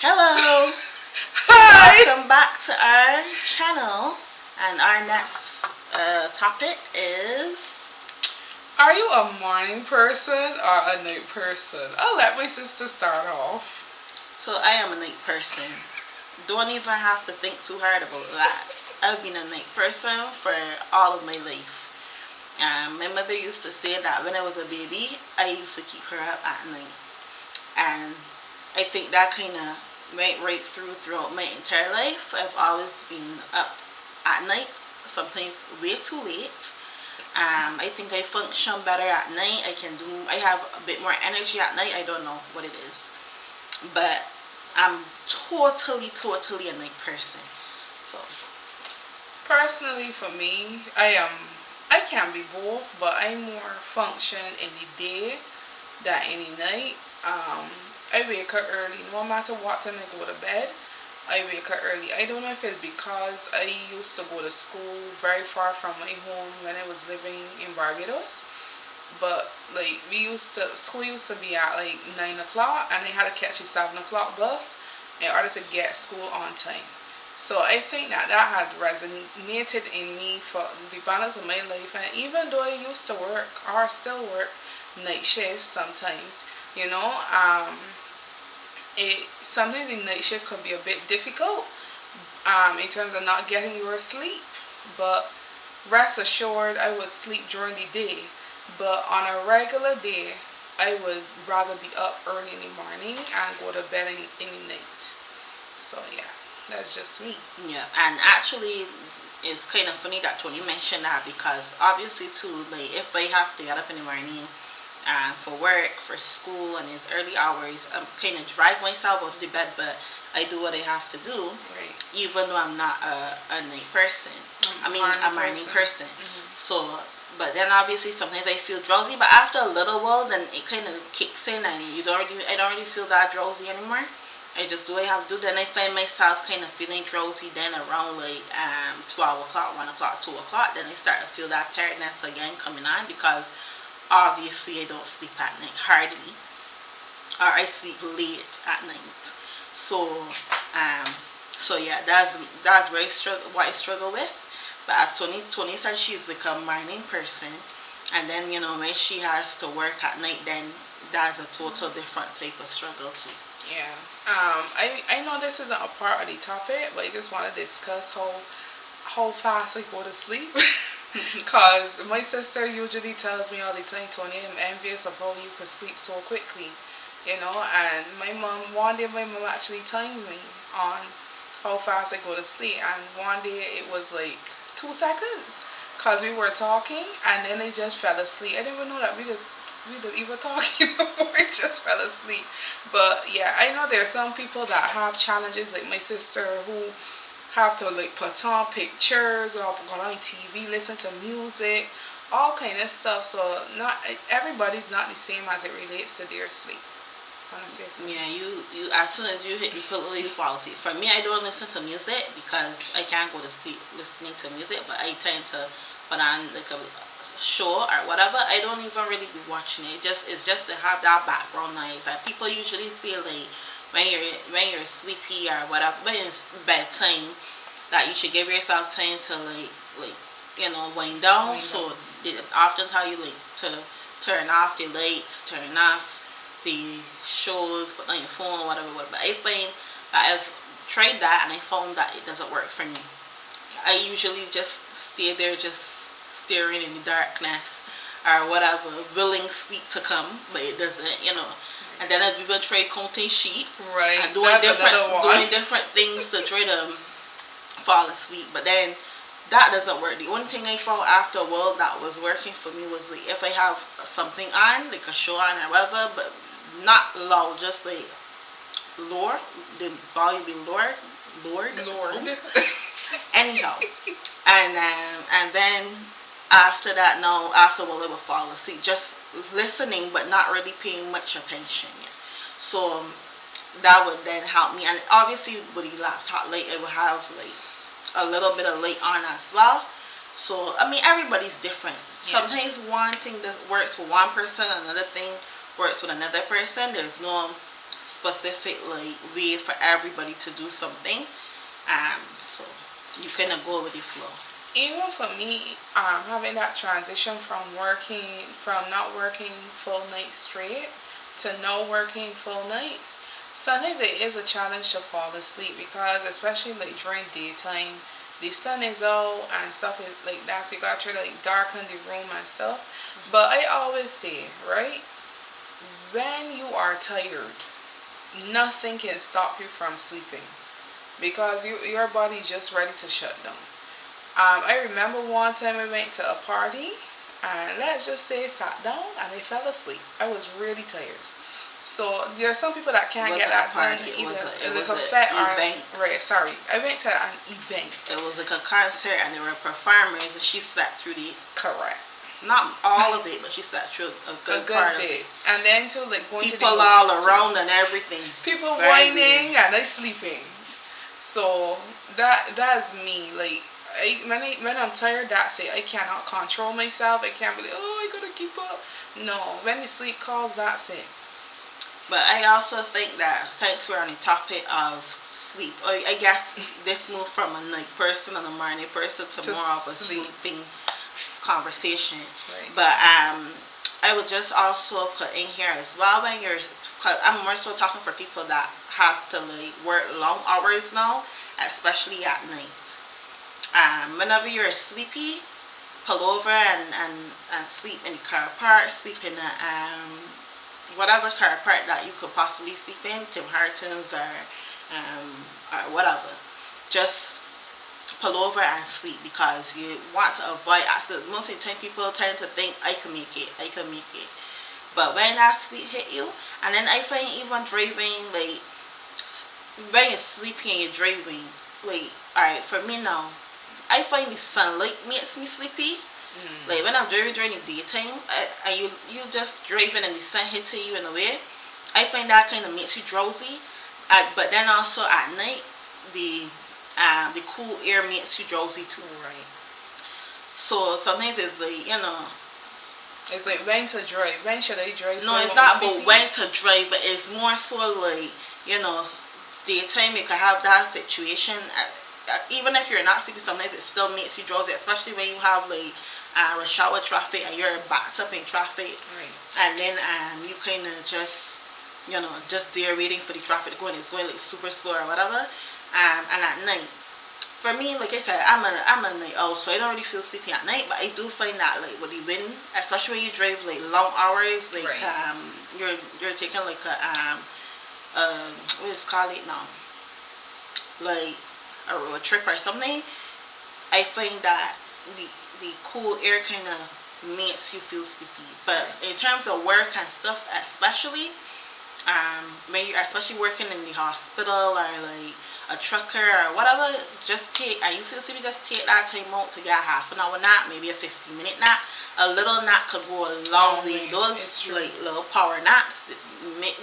Hello, Hi! welcome back to our channel, and our next topic is. Are you a morning person or a night person? I'll let my sister start off. So, I am a night person. Don't even have to think too hard about that. I've been a night person for all of my life. My mother used to say that when I was a baby, I used to keep her up at night, and I think that kind of went right throughout my entire life. I've always been up at night, sometimes way too late. I think I function better at night. I have a bit more energy at night. I don't know what it is. But I'm totally a night person. So, Personally, for me, I can be both, but I more function in the day than any night. I wake up early, no matter what time I go to bed. I wake up early. I don't know if it's because I used to go to school very far from my home when I was living in Barbados. But like school used to be at like 9 o'clock, and I had to catch a 7 o'clock bus in order to get school on time. So I think that has resonated in me for the balance of my life. And even though I used to work or still work night shifts sometimes, you know, it sometimes the night shift can be a bit difficult in terms of not getting your sleep. But rest assured, I would sleep during the day. But on a regular day, I would rather be up early in the morning and go to bed in the night. So yeah, that's just me. yeah, and actually, it's kind of funny that Tony mentioned that because obviously, too, like if I have to get up in the morning for work, for school, and it's early hours, I'm kind of drive myself out of the bed, but I do what I have to do, Right. even though I'm not a night person. I mean, a morning person. So, but then obviously sometimes I feel drowsy, but after a little while, then it kind of kicks in, and I don't really feel that drowsy anymore. I just do what I have to do. Then I find myself kind of feeling drowsy. Then around like 12 o'clock, 1 o'clock, 2 o'clock, then I start to feel that tiredness again coming on because obviously I don't sleep at night hardly, or I sleep late at night. So um so yeah, that's where what I struggle with. But as Tony said, she's like a morning person, and then when she has to work at night, then that's a total different type of struggle too. Yeah. I know this isn't a part of the topic, but I just want to discuss how fast I go to sleep. Cause my sister usually tells me all the time, Tony, I'm envious of how you can sleep so quickly. And one day my mom actually timed me on how fast I go to sleep, and one day it was like 2 seconds, cause we were talking, and then I just fell asleep. I didn't even know that we even talking before I just fell asleep. But yeah, I know there are some people that have challenges, like my sister, who have to like put on pictures or go on TV, listen to music, all kind of stuff. So not everybody's not the same as it relates to their sleep. Wanna say something? Yeah, you as soon as you hit the pillow, you fall asleep. For me, I don't listen to music because I can't go to sleep listening to music. But I tend to put on like a show or whatever. I don't even really be watching it. It's just to have that background noise. And people usually feel like when you're sleepy or whatever, when it's bedtime, that you should give yourself time to like wind down. Wind So down. they often tell you like to turn off the lights, turn off the shows, put on your phone, whatever. But I find that I've tried that and I found that it doesn't work for me. I usually just stay there, just staring in the darkness or whatever, willing sleep to come, but it doesn't. And then I've even tried counting sheep Right, and doing that's different another one. doing different things to try to fall asleep. But then that doesn't work. The only thing I found after a while that was working for me was like if I have something on, like a show on or whatever, but not loud, just like lower, the volume being lowered. Lord. Anyhow, and then after that, now after a while, I would fall asleep, just listening but not really paying much attention yet. So that would then help me, and obviously with the laptop light, I would have like a little bit of light on as well. So I mean, everybody's different. Yeah. Sometimes one thing that works for one person, another thing works with another person. There's no specific like way for everybody to do something. So you kind of go with the flow. Even for me, having that transition from not working full nights straight to now working full nights, sometimes it is a challenge to fall asleep because especially like during daytime, the sun is out and stuff is like that, so you gotta try to like darken the room and stuff. But I always say, right, when you are tired, nothing can stop you from sleeping because your body is just ready to shut down. I remember one time I went to a party and let's just say sat down and I fell asleep. I was really tired. So there are some people that can't get that done either. It was an event. Right, sorry. I went to an event. It was like a concert and there were performers and she slept through the. Correct. Not all of it, but she slept through a good part of it. And then to like going people to the all around and everything. People whining and I sleeping. So that's me. Like when I'm tired, that's it. I cannot control myself. I can't be like, oh, I gotta keep up. No, when the sleep calls, that's it. But I also think that since we're on the topic of sleep, I guess this moved from a night person and a morning person to more of a sleeping conversation. Right. But I would just also put in here as well when you're, cause I'm more so talking for people that have to like work long hours now, especially at night. Whenever you're sleepy, pull over and sleep in the car park, sleep in the whatever car park that you could possibly sleep in, Tim Hortons or whatever. Just pull over and sleep because you want to avoid accidents. Most of the time people tend to think I can make it. But when that sleep hit you, and then I find even driving, like when you're sleepy and you're driving, like alright, for me now, I find the sunlight makes me sleepy. Like when I'm driving during the daytime, and you just driving and the sun hitting you in a way, I find that kind of makes you drowsy. But then also at night, the cool air makes you drowsy too. Right. So sometimes it's like it's like when to drive. When should I drive? No, it's not about when to drive, but it's more so like daytime you can have that situation. Even if you're not sleeping, sometimes it still makes you drowsy, especially when you have like rush hour traffic and you're backed up in traffic. Right. And then you kind of just just there waiting for the traffic to go and it's going like super slow or whatever. And at night, for me, like I said, I'm a night owl, so I don't really feel sleepy at night. But I do find that like with the wind, especially when you drive like long hours, like right. You're taking like what is called it now, like a road trip or something. I find that the cool air kind of makes you feel sleepy. But in terms of work and stuff, especially when you're especially working in the hospital or like a trucker or whatever, just take, and you feel sleepy, just take that time out to get a half an hour nap, maybe a 15-minute nap. A little nap could go a long way. Those like little power naps,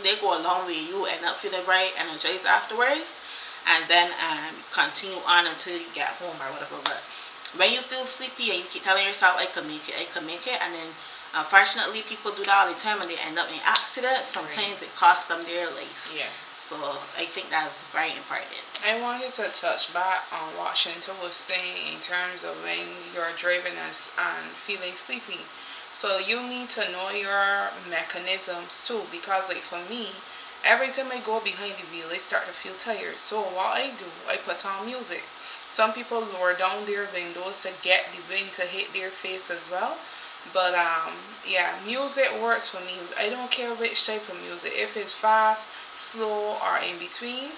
they go a long way. You end up feeling very energized afterwards, and then continue on until you get home or whatever. But when you feel sleepy and you keep telling yourself, I can make it, and then unfortunately people do that all the time and they end up in accidents. Sometimes it costs them their life. Yeah. So I think that's very important. I wanted to touch back on what Shanita was saying in terms of when you're driving and feeling sleepy. So you need to know your mechanisms too, because like for me, every time I go behind the wheel, I start to feel tired. So what I do, I put on music. Some people lower down their windows to get the wind to hit their face as well. But yeah, music works for me. I don't care which type of music. If it's fast, slow, or in between,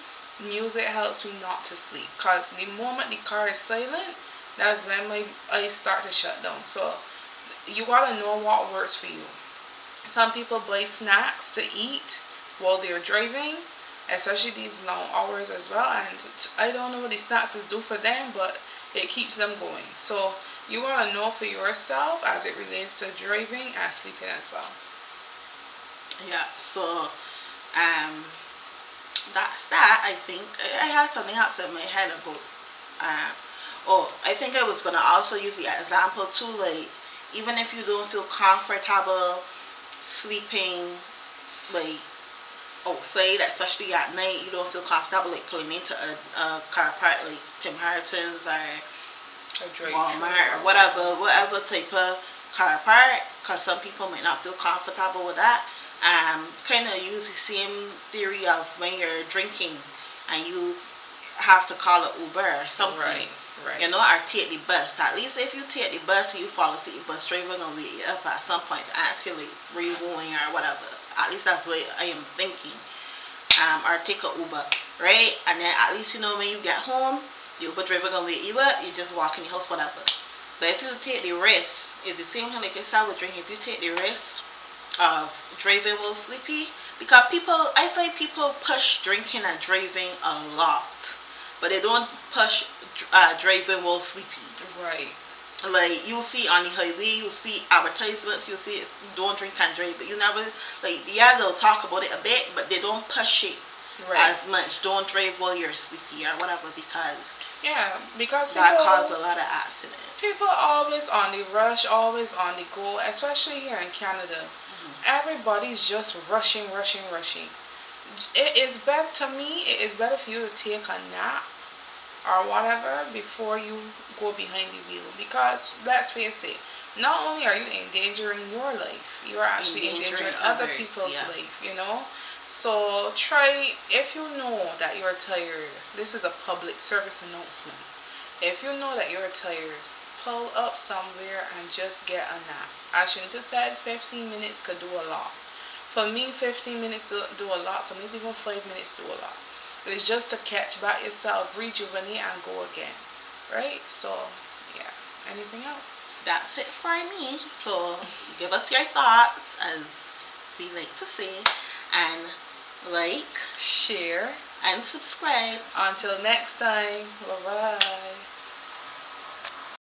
music helps me not to sleep. Cause the moment the car is silent, that's when my eyes start to shut down. So you gotta know what works for you. Some people buy snacks to eat while they're driving, especially these long hours as well. And I don't know what these snacks do for them, but it keeps them going. So you want to know for yourself as it relates to driving and sleeping as well. Yeah, so that's that. I think I had something else in my head about I think I was gonna also use the example too, like even if you don't feel comfortable sleeping like outside, especially at night, you don't feel comfortable like pulling into a car park like Tim Hortons or Walmart or whatever type of car park, because some people might not feel comfortable with that. Kind of use the same theory of when you're drinking and you have to call an Uber or something. Right. You know, or take the bus. At least if you take the bus and you fall asleep, the bus driver gonna wake you up at some point to ask you like where you going or whatever. At least that's what I am thinking. Or take a Uber, right? And then at least you know when you get home, the Uber driver gonna wake you up. You just walk in your house, whatever. But if you take the risk, it's the same thing like I said with drinking. If you take the risk of driving while sleepy, because I find people push drinking and driving a lot, but they don't push driving while sleepy. Right. Like you see on the highway, you see advertisements, you see don't drink and drive, but you never they'll talk about it a bit, but they don't push it as much. Don't drive while you're sleepy or whatever, because that causes a lot of accidents. People always on the rush, always on the go, especially here in Canada. Everybody's just rushing. It is better to me. It is better for you to take a nap or whatever before you go behind the wheel, because let's face it, not only are you endangering your life, you are actually endangering other people's life, you know. So try, if you know that you're tired, this is a public service announcement, if you know that you're tired, pull up somewhere and just get a nap. As Shinta said, 15 minutes could do a lot. For me, 15 minutes do a lot. Sometimes even 5 minutes do a lot. It's just to catch back yourself, rejuvenate, and go again. Right? So, yeah. Anything else? That's it for me. So, give us your thoughts, as we like to say. And like, share, and subscribe. Until next time. Bye-bye.